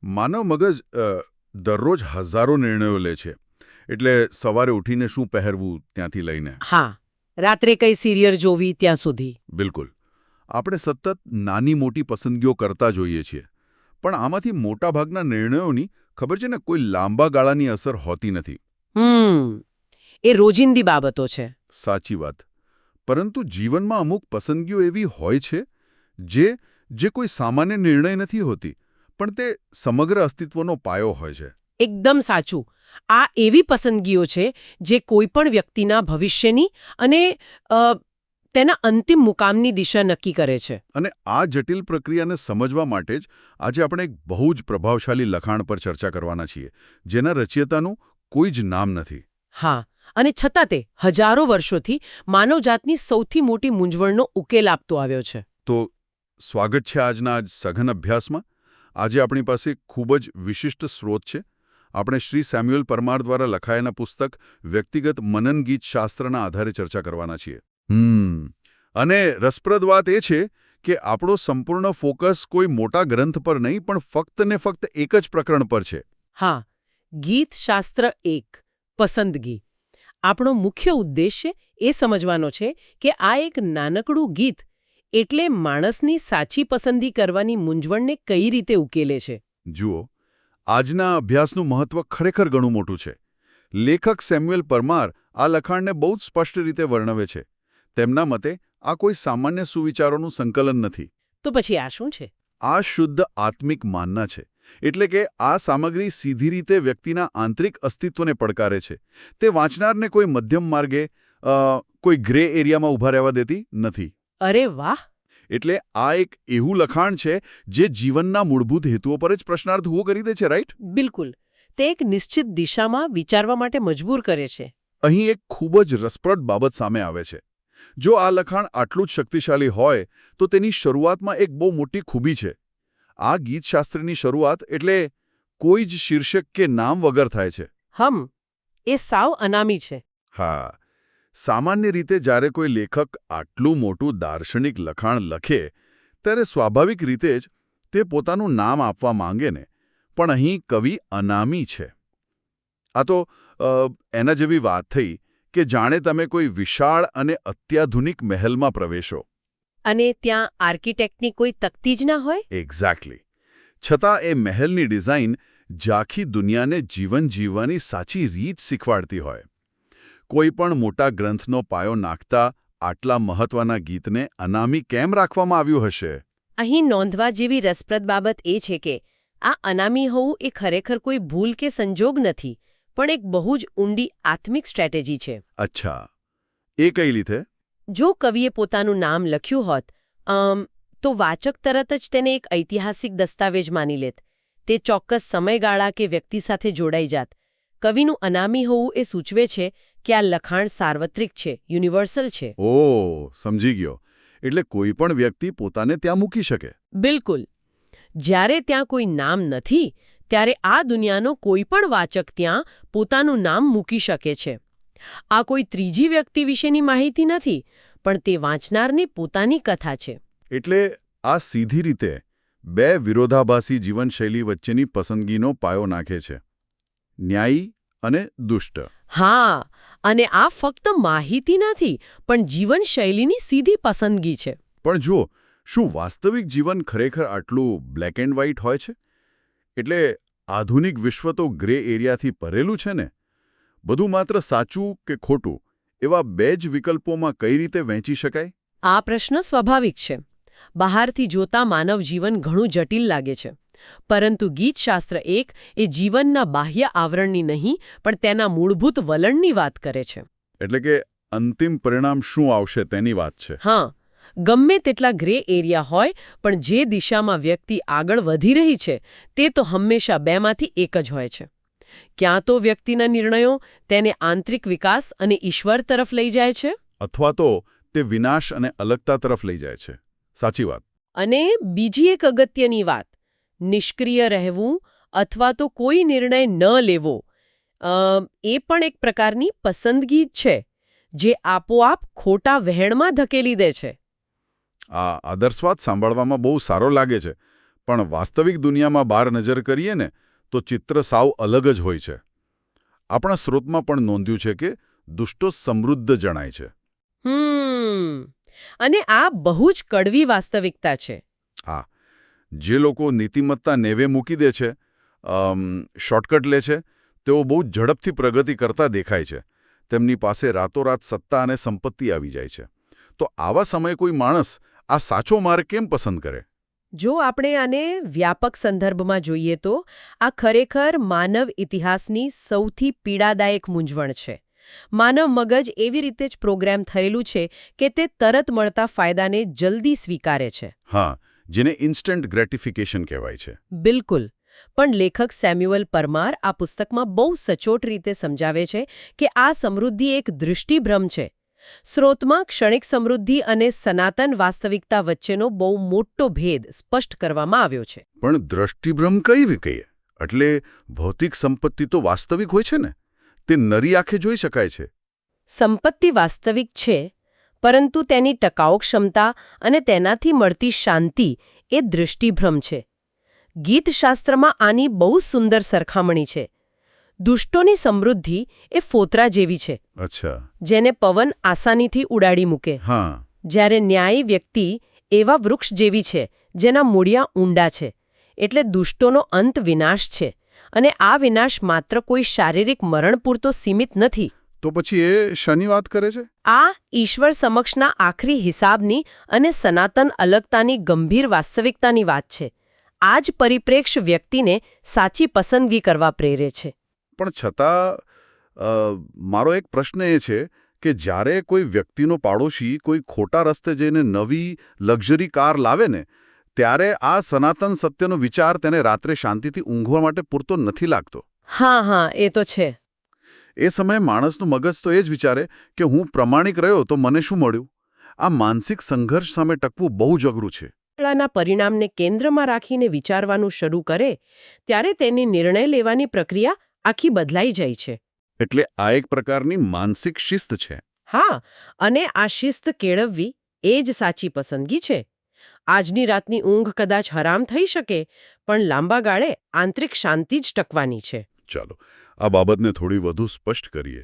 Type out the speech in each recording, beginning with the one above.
માનવ મગજ દરરોજ હજારો નિર્ણયો લે છે. એટલે સવારે ઉઠીને શું પહેરવું ત્યાંથી લઈને. હા, રાત્રે કઈ સિરિયલ જોવી ત્યાં સુધી. બિલકુલ. આપણે સતત નાની મોટી પસંદગીઓ કરતા જોઈએ છીએ. પણ આમાંથી મોટાભાગના નિર્ણયોની ખબર છે ને કોઈ લાંબા ગાળાની અસર હોતી નથી. એ રોજિંદી બાબતો છે. સાચી વાત. પરંતુ જીવનમાં અમુક પસંદગીઓ એવી હોય છે જે કોઈ સામાન્ય નિર્ણય નથી હોતી, પણ તે સમગ્ર અસ્તિત્વનો પાયો હોય છે. એકદમ સાચું. આ એવી પસંદગીઓ છે જે કોઈપણ વ્યક્તિના ભવિષ્યની અને તેના અંતિમ મુકામની દિશા નક્કી કરે છે. અને આ જટિલ પ્રક્રિયાને સમજવા માટે જ આજે આપણે એક બહુ જ પ્રભાવશાળી લખાણ પર ચર્ચા કરવાના છીએ, જેના રચયિતાનું કોઈ જ નામ નથી. હા, અને છતાં તે હજારો વર્ષોથી માનવજાતની સૌથી મોટી મૂંઝવણનો ઉકેલ આપતો આવ્યો છે. તો સ્વાગત છે આજના આ સઘન અભ્યાસમાં. આજે આપણી પાસે ખૂબ જ વિશિષ્ટ સ્રોત છે. આપણે શ્રી સેમ્યુઅલ પરમાર દ્વારા લખાયેલા પુસ્તક વ્યક્તિગત મનન ગીત શાસ્ત્રના આધારે ચર્ચા કરવાના છીએ. અને રસપ્રદ વાત એ છે કે આપણો સંપૂર્ણ ફોકસ કોઈ મોટા ગ્રંથ પર નહીં, પણ ફક્ત ને ફક્ત એક જ પ્રકરણ પર છે. હા, ગીતશાસ્ત્ર 1 પસંદગી. આપણો મુખ્ય ઉદ્દેશ્ય એ સમજવાનો છે કે આ એક નાનકડું ગીત એટલે માણસની સાચી પસંદગી કરવાની મૂંઝવણને કઈ રીતે ઉકેલે છે. જુઓ, આજના અભ્યાસનું મહત્વ ખરેખર ઘણું મોટું છે. લેખક સેમ્યુઅલ પરમાર આ લખાણને બહુ જ સ્પષ્ટ રીતે વર્ણવે છે. તેમના મતે આ કોઈ સામાન્ય સુવિચારોનું સંકલન નથી. તો પછી આ શું છે? આ શુદ્ધ આત્મિક માનના છે. એટલે કે આ સામગ્રી સીધી રીતે વ્યક્તિના આંતરિક અસ્તિત્વને પડકારે છે. તે વાંચનારને કોઈ મધ્યમ માર્ગે, કોઈ ગ્રે એરિયામાં ઊભા રહેવા દેતી નથી. અરે વાહ! એટલે આ એક એવું લખાણ છે જે જીવનના મૂળભૂત હેતુઓ પર જ પ્રશ્નાર્થ ઊભો કરી દે છે, રાઈટ? બિલકુલ. તે એક નિશ્ચિત દિશામાં વિચારવા માટે મજબૂર કરે છે. અહીં એક ખૂબ જ રસપ્રદ બાબત સામે આવે છે. જો આ લખાણ આટલું જ શક્તિશાળી હોય તો તેની શરૂઆતમાં એક બહુ મોટી ખૂબી છે. આ ગીતશાસ્ત્રની શરૂઆત એટલે કોઈ જ શીર્ષક કે નામ વગર થાય છે. એ સાવ અનામી છે. હા, સામાન્ય રીતે જ્યારે કોઈ લેખક આટલું મોટું દાર્શનિક લખાણ લખે ત્યારે સ્વાભાવિક રીતે જ તે પોતાનું નામ આપવા માંગે ને, પણ અહીં કવિ અનામી છે. આ તો એના જેવી વાત થઈ કે જાણે તમે કોઈ વિશાળ અને અત્યાધુનિક મહેલમાં પ્રવેશો. અને ત્યાં આર્કિટેક્ટની કોઈ તકતી જ ના હોય? એક્ઝેક્ટલી. છતાં એ મહેલની ડિઝાઇન ઝાંખી દુનિયાને જીવન જીવવાની સાચી રીત શીખવાડતી હોય. કોઈ પણ મોટા ગ્રંથનો પાયો નાખતા આટલા મહત્વના ગીતને અનામી કેમ રાખવામાં આવ્યું હશે? અહીં નોંધવા જેવી રસપ્રદ બાબત એ છે કે આ અનામી હોવું એ ખરેખર કોઈ ભૂલ કે સંજોગ નથી, પણ એક બહુ જ ઊંડી આત્મિક સ્ટ્રેટેજી છે. અચ્છા, એ કઈ રીતે? જો કવિએ પોતાનું નામ લખ્યું હોત તો વાચક તરત જ તેને એક ઐતિહાસિક દસ્તાવેજ માની લેત. તે ચોક્કસ સમયગાળા કે વ્યક્તિ સાથે જોડાઈ જાત. કવિનું અનામી હોવું એ સૂચવે છે કે આ લખાણ સાર્વત્રિક છે, યુનિવર્સલ છે. ઓહ, સમજી ગયો. એટલે કોઈ પણ વ્યક્તિ પોતાને ત્યાં મૂકી શકે. બિલકુલ. જ્યારે ત્યાં કોઈ નામ નથી ત્યારે આ દુનિયાનો કોઈ પણ વાચક ત્યાં પોતાનું નામ મૂકી શકે છે. આ કોઈ ત્રીજી વ્યક્તિ વિશેની માહિતી નથી, પણ તે વાંચનારની પોતાની કથા છે. એટલે આ સીધી રીતે બે વિરોધાભાસી જીવનશૈલી વચ્ચેની પસંદગીનો પાયો નાખે છે. ન્યાયી અને દુષ્ટ. હા, અને આ ફક્ત માહિતી નથી, પણ જીવનશૈલીની સીધી પસંદગી છે. પણ જુઓ, શું વાસ્તવિક જીવન ખરેખર આટલું બ્લેક એન્ડ વ્હાઇટ હોય છે? એટલે આધુનિક વિશ્વ તો ગ્રે એરિયાથી ભરેલું છે ને? બધું માત્ર સાચું કે ખોટું એવા બે જ વિકલ્પોમાં કઈ રીતે વહેંચી શકાય? આ પ્રશ્ન સ્વાભાવિક છે. બહારથી જોતા માનવ જીવન ઘણું જટિલ લાગે છે. પરંતુ ગીતશાસ્ત્ર 1 એ જીવનના બાહ્ય આવરણની નહીં, પણ તેના મૂળભૂત વલણની વાત કરે છે. એટલે કે અંતિમ પરિણામ શું આવશે તેની વાત છે. હા, ગમે તેટલા ગ્રે એરિયા હોય, પણ જે દિશામાં વ્યક્તિ આગળ વધી રહી છે તે તો હંમેશા બેમાંથી એક જ હોય છે. ક્યાં તો વ્યક્તિના નિર્ણયો તેને આંતરિક વિકાસ અને ઈશ્વર તરફ લઈ જાય છે, અથવા તો તે વિનાશ અને અલગતા તરફ લઈ જાય છે. સાચી વાત. અને બીજી એક અગત્યની વાત, નિષ્ક્રિય રહેવું અથવા તો કોઈ નિર્ણય ન લેવો એ પણ એક પ્રકારની પસંદગી છે જે આપોઆપ ખોટા વહેણમાં ધકેલી દે છે. આ આદર્શવાદ સાંભળવામાં બહુ સારો લાગે છે, પણ વાસ્તવિક દુનિયામાં બહાર નજર કરીએ ને તો ચિત્ર સાવ અલગ જ હોય છે. આપણા સ્ત્રોતમાં પણ નોંધ્યું છે કે દુષ્ટો સમૃદ્ધ જણાય છે. અને આ બહુ જ કડવી વાસ્તવિકતા છે. હા, જે લોકો નીતિમત્તા નેવે મૂકી દે છે, શોર્ટકટ લે છે, તેઓ બહુ ઝડપથી પ્રગતિ કરતા દેખાય છે. તેમની પાસે રાતોરાત સત્તા અને સંપત્તિ આવી જાય છે. તો આવા સમયે કોઈ માણસ આ સાચો માર્ગ કેમ પસંદ કરે? જો આપણે આને વ્યાપક સંદર્ભમાં જોઈએ તો આ ખરેખર માનવ ઇતિહાસની સૌથી પીડાદાયક મૂંઝવણ છે. માનવ મગજ એવી રીતે જ પ્રોગ્રામ થયેલું છે કે તે તરત મળતા ફાયદાને જલ્દી સ્વીકારે છે. હા, જેને ઇન્સ્ટન્ટ ગ્રેટિફિકેશન કહેવાય છે. બિલકુલ. પણ લેખક સેમ્યુઅલ પરમાર આ પુસ્તકમાં બહુ સચોટ રીતે સમજાવે છે કે આ સમૃદ્ધિ એક દૃષ્ટિભ્રમ છે. સ્રોતમાં ક્ષણિક સમૃદ્ધિ અને સનાતન વાસ્તવિકતા વચ્ચેનો બહુ મોટો ભેદ સ્પષ્ટ કરવામાં આવ્યો છે. પણ દ્રષ્ટિભ્રમ કઈ કહીએ? એટલે ભૌતિક સંપત્તિ તો વાસ્તવિક હોય છે ને? તે નરી આંખે જોઈ શકાય છે. સંપત્તિ વાસ્તવિક છે, પરંતુ તેની ટકાઉ ક્ષમતા અને તેનાથી મળતી શાંતિ એ દૃષ્ટિભ્રમ છે. ગીતશાસ્ત્રમાં આની બહુ સુંદર સરખામણી છે. દુષ્ટોની સમૃદ્ધિ એ ફોતરા જેવી છે. અચ્છા. જેને પવન આસાનીથી ઉડાડી મૂકે. હા. જ્યારે ન્યાયી વ્યક્તિ એવા વૃક્ષ જેવી છે જેના મૂળિયા ઊંડા છે. એટલે દુષ્ટોનો અંત વિનાશ છે. અને આ વિનાશ માત્ર કોઈ શારીરિક મરણ પૂરતો સીમિત નથી. તો પછી એ શાની વાત કરે છે? આ ઈશ્વર સમક્ષના આખરી હિસાબની અને સનાતન અલગતાની ગંભીર વાસ્તવિકતાની વાત છે. આ જ પરિપ્રેક્ષ્ય વ્યક્તિને સાચી પસંદગી કરવા પ્રેરે છે. પણ છતાં મારો એક પ્રશ્ન એ છે કે જ્યારે કોઈ વ્યક્તિનો પાડોશી કોઈ ખોટા રસ્તે જઈને નવી લક્ઝરી કાર લાવે ને, ત્યારે આ સનાતન સત્યનો વિચાર તેને રાત્રે શાંતિથી ઊંઘવા માટે પૂરતો નથી લાગતો. હા, એ તો છે. એ સમયે માણસનું મગજ તો એ જ વિચારે કે હું પ્રમાણિક રહ્યો તો મને શું મળ્યું? આ માનસિક સંઘર્ષ સામે ટકવું બહુ જ અઘરું છે. ના પરિણામને કેન્દ્રમાં રાખીને વિચારવાનું શરૂ કરે ત્યારે તેની નિર્ણય લેવાની પ્રક્રિયા આખી બદલાઈ જાય છે. એટલે આ એક પ્રકારની માનસિક શિસ્ત છે. હા, અને આ શિસ્ત કેળવવી એ જ સાચી પસંદગી છે. આજની રાતની ઊંઘ કદાચ હરામ થઈ શકે, પણ લાંબા ગાળે આંતરિક શાંતિ જ ટકવાની છે. ચાલો, આ બાબતને થોડી વધુ સ્પષ્ટ કરીએ.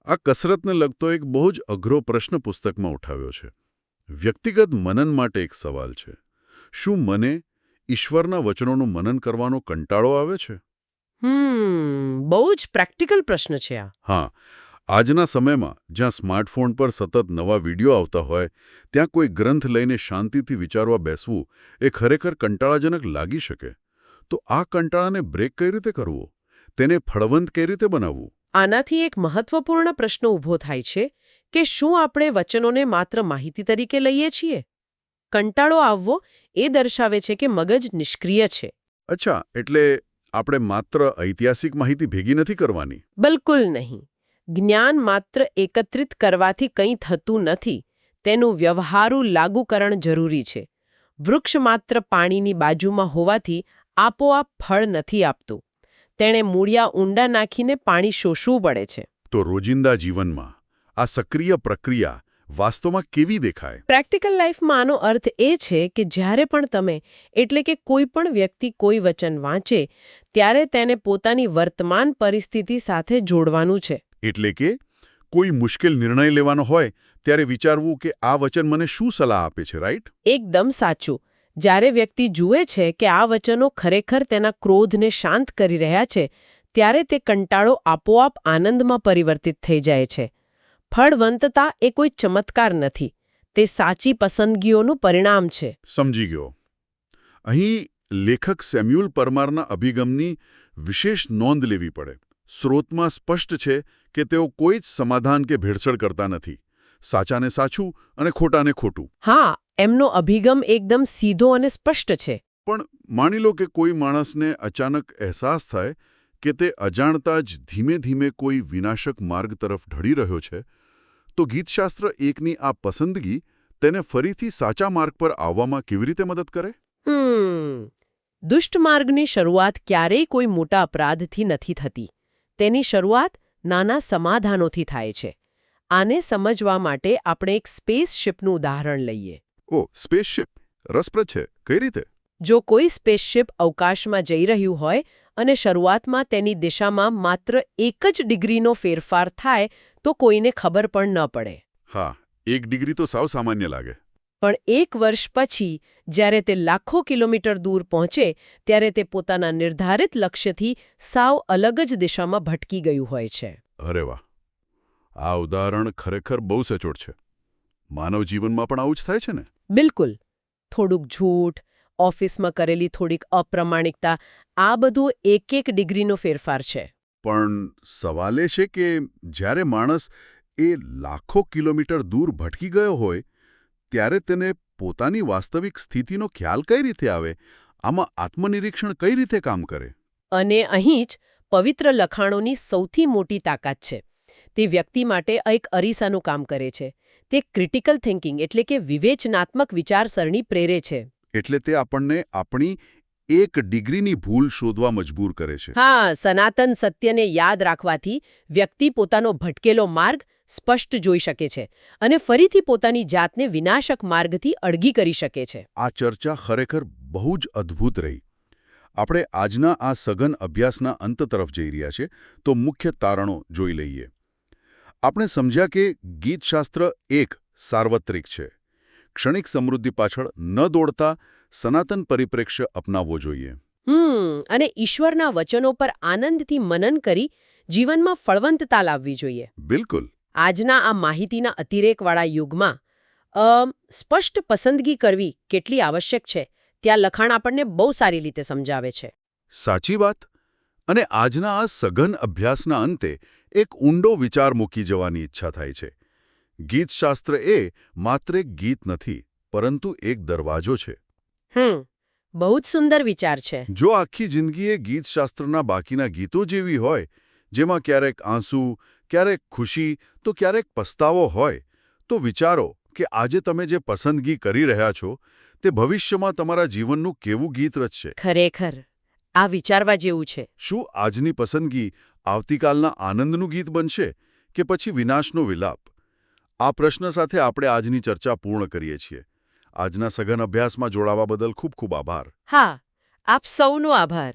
આ કસરતને લગતો એક બહુ જ અઘરો પ્રશ્ન પુસ્તકમાં ઉઠાવ્યો છે. વ્યક્તિગત મનન માટે એક સવાલ છે. શું મને ઈશ્વરના વચનોનું મનન કરવાનો કંટાળો આવે છે? બહુ જ પ્રેક્ટિકલ પ્રશ્ન છે આ. હા, આજના સમયમાં જ્યાં સ્માર્ટફોન પર સતત નવા વિડીયો આવતા હોય, ત્યાં કોઈ ગ્રંથ લઈને શાંતિથી વિચારવા બેસવું એ ખરેખર કંટાળાજનક લાગી શકે. તો આ કંટાળાને બ્રેક કઈ રીતે કરવો? તેને ફળવંત કઈ રીતે બનાવવું? આનાથી એક મહત્વપૂર્ણ પ્રશ્ન ઊભો થાય છે કે શું આપણે વચનોને માત્ર માહિતી તરીકે લઈએ છીએ? કંટાળો આવવો એ દર્શાવે છે કે મગજ નિષ્ક્રિય છે. અચ્છા, એટલે આપણે માત્ર ઐતિહાસિક માહિતી ભેગી નથી કરવાની? બિલકુલ નહીં. જ્ઞાન માત્ર એકત્રિત કરવાથી કંઈ થતું નથી. તેનું વ્યવહારુ લાગુકરણ જરૂરી છે. વૃક્ષ માત્ર પાણીની બાજુમાં હોવાથી આપોઆપ ફળ નથી આપતું. તેણે મૂળિયા ઊંડા નાખીને પાણી શોષવું પડે છે. તો રોજિંદા જીવનમાં આ સક્રિય પ્રક્રિયા વાસ્તવમાં કેવી દેખાય? પ્રેક્ટિકલ લાઈફમાં આનો અર્થ એ છે કે જ્યારે પણ તમે એટલે કે કોઈ પણ વ્યક્તિ કોઈ વચન વાંચે ત્યારે તેને પોતાની વર્તમાન પરિસ્થિતિ સાથે જોડવાનું છે. એટલે કે કોઈ મુશ્કેલ નિર્ણય લેવાનો હોય ત્યારે વિચારવું કે આ વચન મને શું સલાહ આપે છે, રાઈટ? એકદમ સાચું. જ્યારે વ્યક્તિ જુએ છે કે આ વચનો ખરેખર તેના ક્રોધને શાંત કરી રહ્યા છે, ત્યારે તે કંટાળો આપોઆપ આનંદમાં પરિવર્તિત થઈ જાય છે. ફળવંતતા એ કોઈ ચમત્કાર નથી. તે સાચી પસંદગીઓનું પરિણામ છે. સમજી ગયો. અહીં લેખક સેમ્યુઅલ પરમારના અભિગમની વિશેષ નોંધ લેવી પડે. સ્રોતમાં સ્પષ્ટ છે કે તેઓ કોઈ જ સમાધાન કે ભેળસેળ કરતા નથી. સાચાને સાચું અને ખોટાને ખોટું. હા, એમનો અભિગમ એકદમ સીધો અને સ્પષ્ટ છે. પણ માની લો કે કોઈ માણસને અચાનક અહેસાસ થાય કે તે અજાણતા જ ધીમે ધીમે કોઈ વિનાશક માર્ગ તરફ ઢળી રહ્યો છે, તો ગીતશાસ્ત્ર એકની આ પસંદગી તેને ફરીથી સાચા માર્ગ પર આવવામાં કેવી રીતે મદદ કરે? દુષ્ટ માર્ગની શરૂઆત ક્યારેય કોઈ મોટા અપરાધથી નથી થતી. તેની શરૂઆત નાના સમાધાનોથી થાય છે. આને સમજવા માટે આપણે એક સ્પેસશિપનું ઉદાહરણ લઈએ. સ્પેસશિપ રસપ્રદ છે. કઈ રીતે? જો કોઈ સ્પેસશિપ અવકાશમાં જઈ રહ્યું હોય અને શરૂઆતમાં તેની દિશામાં માત્ર 1 જ ડિગ્રીનો ફેરફાર થાય તો કોઈને ખબર પણ ન પડે. હા, 1 ડિગ્રી તો સાવ સામાન્ય લાગે. પણ 1 વર્ષ પછી જ્યારે તે લાખો કિલોમીટર દૂર પહોંચે ત્યારે તે પોતાના નિર્ધારિત લક્ષ્યથી સાવ અલગ જ દિશામાં ભટકી ગયું હોય છે. અરે વાહ, આ ઉદાહરણ ખરેખર બહુ સચોટ છે. માનવ જીવનમાં પણ આવું જ થાય છે ને? બિલકુલ. થોડુંક જૂઠ, ઓફિસમાં કરેલી થોડીક અપ્રમાણિકતા, આ બધું 1 ડિગ્રીનો ફેરફાર છે. પણ સવાલ એ છે કે જ્યારે માણસ એ લાખો કિલોમીટર દૂર ભટકી ગયો હોય ત્યારે તેને પોતાની વાસ્તવિક સ્થિતિનો ખ્યાલ કઈ રીતે આવે? આમાં આત્મનિરીક્ષણ કઈ રીતે કામ કરે? અને અહીં જ પવિત્ર લખાણોની સૌથી મોટી તાકાત છે. તે વ્યક્તિ માટે એક અરીસાનું કામ કરે છે. તે ક્રિટિકલ થિંકિંગ એટલે કે વિવેચનાત્મક વિચારસરણી પ્રેરે છે. એટલે તે આપણને આપણી 1 ડિગ્રીની ભૂલ શોધવા મજબૂર કરે છે. હા, સનાતન સત્યને યાદ રાખવાથી વ્યક્તિ પોતાનો ભટકેલો માર્ગ સ્પષ્ટ જોઈ શકે છે અને ફરીથી પોતાની જાતને વિનાશક માર્ગથી અળગી કરી શકે છે. આ ચર્ચા ખરેખર બહુ જ અદ્ભુત રહી. આપણે આજના આ સઘન અભ્યાસના અંત તરફ જઈ રહ્યા છે તો મુખ્ય તારણો જોઈ લઈએ. આપણે સમજ્યા કે ગીતશાસ્ત્ર એક સાર્વત્રિક છે. ક્ષણિક સમૃદ્ધિ પાછળ ન દોડતા સનાતન પરિપ્રેક્ષ્ય અપનાવવો જોઈએ. અને ઈશ્વરના વચનો પર આનંદથી મનન કરી જીવનમાં ફળવંતતા લાવવી જોઈએ. બિલકુલ. આજના આ માહિતીના અતિરેકવાળા યુગમાં સ્પષ્ટ પસંદગી કરવી કેટલી આવશ્યક છે ત્યાં લખાણ આપણને બહુ સારી રીતે સમજાવે છે. સાચી વાત. અને આજના આ સઘન અભ્યાસના અંતે એક ઊંડો વિચાર મૂકી જવાની ઈચ્છા થાય છે. ગીતશાસ્ત્ર એ માત્ર એક ગીત નથી, પરંતુ એક દરવાજો છે. બહુ જ સુંદર વિચાર છે. જો આખી જિંદગી એ ગીતશાસ્ત્રના બાકીના ગીતો જેવી હોય, જેમાં ક્યારેક આંસુ, ક્યારેક ખુશી તો ક્યારેક પસ્તાવો હોય, તો વિચારો કે આજે તમે જે પસંદગી કરી રહ્યા છો તે ભવિષ્યમાં તમારા જીવનનું કેવું ગીત રચશે. ખરેખર આ વિચારવા જેવું છે. શું આજની પસંદગી આવતીકાલના આનંદનું ગીત બનશે કે પછી વિનાશનો વિલાપ? આ પ્રશ્ન સાથે આપણે આજની ચર્ચા પૂર્ણ કરીએ છીએ. આજના સઘન અભ્યાસમાં જોડાવા બદલ ખૂબ ખૂબ આભાર. હા, આપ સૌનો આભાર.